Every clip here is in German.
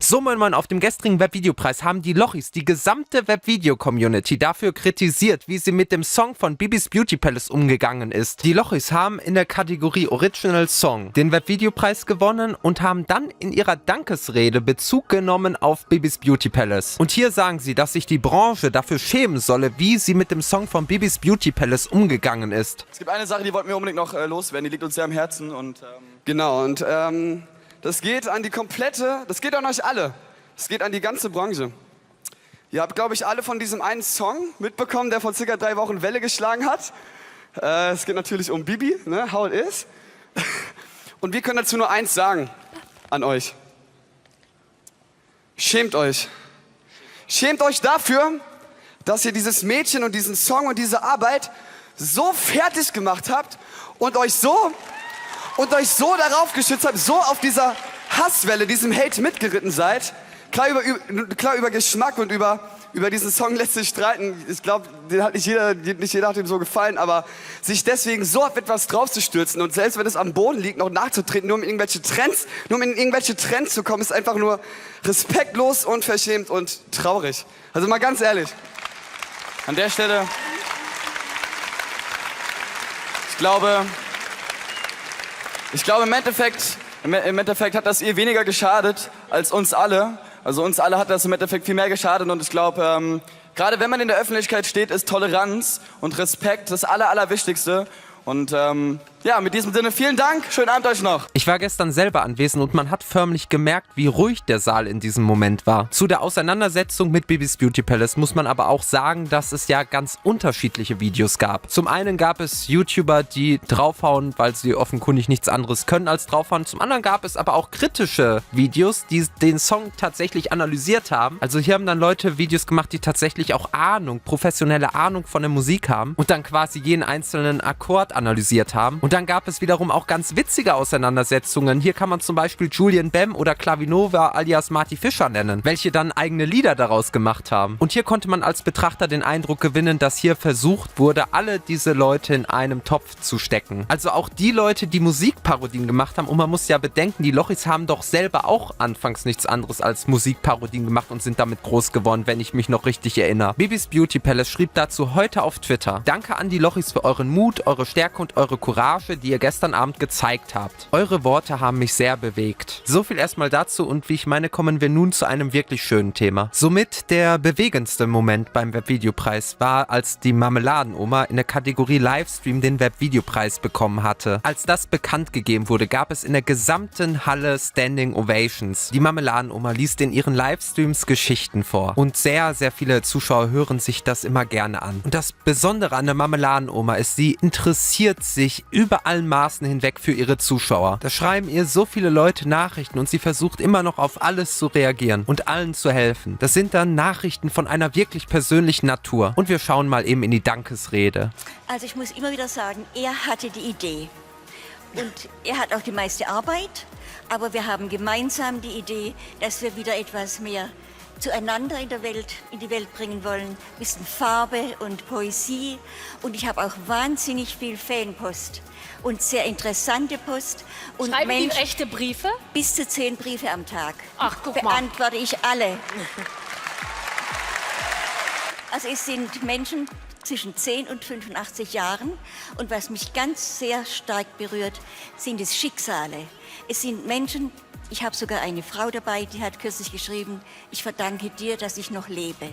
So, moin moin, auf dem gestrigen Webvideopreis haben die Lochis die gesamte Webvideo-Community dafür kritisiert, wie sie mit dem Song von Bibis Beauty Palace umgegangen ist. Die Lochis haben in der Kategorie Original Song den Webvideopreis gewonnen und haben dann in ihrer Dankesrede Bezug genommen auf Bibis Beauty Palace. Und hier sagen sie, dass sich die Branche dafür schämen solle, wie sie mit dem Song von Bibis Beauty Palace umgegangen ist. Es gibt eine Sache, die wollten wir unbedingt noch loswerden, die liegt uns sehr am Herzen und das geht an die komplette, das geht an euch alle, das geht an die ganze Branche. Ihr habt, glaube ich, alle von diesem einen Song mitbekommen, der vor circa 3 Wochen Welle geschlagen hat. Es geht natürlich um Bibi, ne? How it is. Und wir können dazu nur eins sagen an euch. Schämt euch. Schämt euch dafür, dass ihr dieses Mädchen und diesen Song und diese Arbeit so fertig gemacht habt und euch so darauf geschützt habt, so auf dieser Hasswelle, diesem Hate mitgeritten seid. Klar über Geschmack und über diesen Song lässt sich streiten. Ich glaube, nicht jeder hat ihm so gefallen, aber sich deswegen so auf etwas draufzustürzen und selbst wenn es am Boden liegt, noch nachzutreten, nur um in irgendwelche Trends zu kommen, ist einfach nur respektlos, unverschämt und traurig. Also mal ganz ehrlich. An der Stelle, ich glaube im Endeffekt hat das ihr weniger geschadet als uns alle. Also uns alle hat das im Endeffekt viel mehr geschadet und ich glaube, gerade wenn man in der Öffentlichkeit steht, ist Toleranz und Respekt das Allerwichtigste. Und ja, mit diesem Sinne vielen Dank, schönen Abend euch noch. Ich war gestern selber anwesend und man hat förmlich gemerkt, wie ruhig der Saal in diesem Moment war. Zu der Auseinandersetzung mit Bibis Beauty Palace muss man aber auch sagen, dass es ja ganz unterschiedliche Videos gab. Zum einen gab es YouTuber, die draufhauen, weil sie offenkundig nichts anderes können als draufhauen. Zum anderen gab es aber auch kritische Videos, die den Song tatsächlich analysiert haben. Also hier haben dann Leute Videos gemacht, die tatsächlich auch professionelle Ahnung von der Musik haben und dann quasi jeden einzelnen Akkord analysiert haben. Und dann gab es wiederum auch ganz witzige Auseinandersetzungen. Hier kann man zum Beispiel Julian Bam oder Clavinova alias Marty Fischer nennen, welche dann eigene Lieder daraus gemacht haben. Und hier konnte man als Betrachter den Eindruck gewinnen, dass hier versucht wurde, alle diese Leute in einem Topf zu stecken. Also auch die Leute, die Musikparodien gemacht haben. Und man muss ja bedenken, die Lochis haben doch selber auch anfangs nichts anderes als Musikparodien gemacht und sind damit groß geworden, wenn ich mich noch richtig erinnere. Bibis Beauty Palace schrieb dazu heute auf Twitter: Danke an die Lochis für euren Mut, eure Stärke und eure Courage, die ihr gestern Abend gezeigt habt. Eure Worte haben mich sehr bewegt. So viel erstmal dazu und wie ich meine, kommen wir nun zu einem wirklich schönen Thema. Somit der bewegendste Moment beim Webvideopreis war, als die Marmeladenoma in der Kategorie Livestream den Webvideopreis bekommen hatte. Als das bekannt gegeben wurde, gab es in der gesamten Halle Standing Ovations. Die Marmeladenoma liest in ihren Livestreams Geschichten vor und sehr, sehr viele Zuschauer hören sich das immer gerne an. Und das Besondere an der Marmeladenoma ist, sie interessiert sich über allen Maßen hinweg für ihre Zuschauer. Da schreiben ihr so viele Leute Nachrichten und sie versucht immer noch auf alles zu reagieren und allen zu helfen. Das sind dann Nachrichten von einer wirklich persönlichen Natur. Und wir schauen mal eben in die Dankesrede. Also ich muss immer wieder sagen, er hatte die Idee und er hat auch die meiste Arbeit, aber wir haben gemeinsam die Idee, dass wir wieder etwas mehr zueinander in die Welt bringen wollen, ein bisschen Farbe und Poesie und ich habe auch wahnsinnig viel Fanpost und sehr interessante Post. Und schreiben die echte Briefe? Bis zu 10 Briefe am Tag. Ach, guck mal. Beantworte ich alle. Also es sind Menschen zwischen 10 und 85 Jahren und was mich ganz sehr stark berührt, sind es Schicksale. Es sind Menschen, ich habe sogar eine Frau dabei, die hat kürzlich geschrieben, ich verdanke dir, dass ich noch lebe.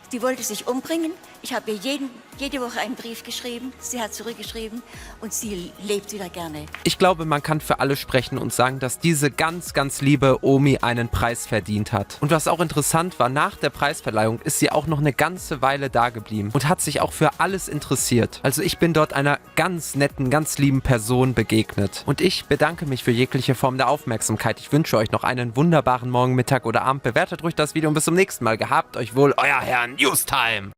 Sie wollte sich umbringen. Ich habe ihr jede Woche einen Brief geschrieben. Sie hat zurückgeschrieben und sie lebt wieder gerne. Ich glaube, man kann für alle sprechen und sagen, dass diese ganz, ganz liebe Omi einen Preis verdient hat. Und was auch interessant war, nach der Preisverleihung ist sie auch noch eine ganze Weile da geblieben und hat sich auch für alles interessiert. Also ich bin dort einer ganz netten, ganz lieben Person begegnet. Und ich bedanke mich für jegliche Form der Aufmerksamkeit. Ich wünsche euch noch einen wunderbaren Morgen, Mittag oder Abend. Bewertet ruhig das Video und bis zum nächsten Mal. Gehabt euch wohl, euer Herr Newstime.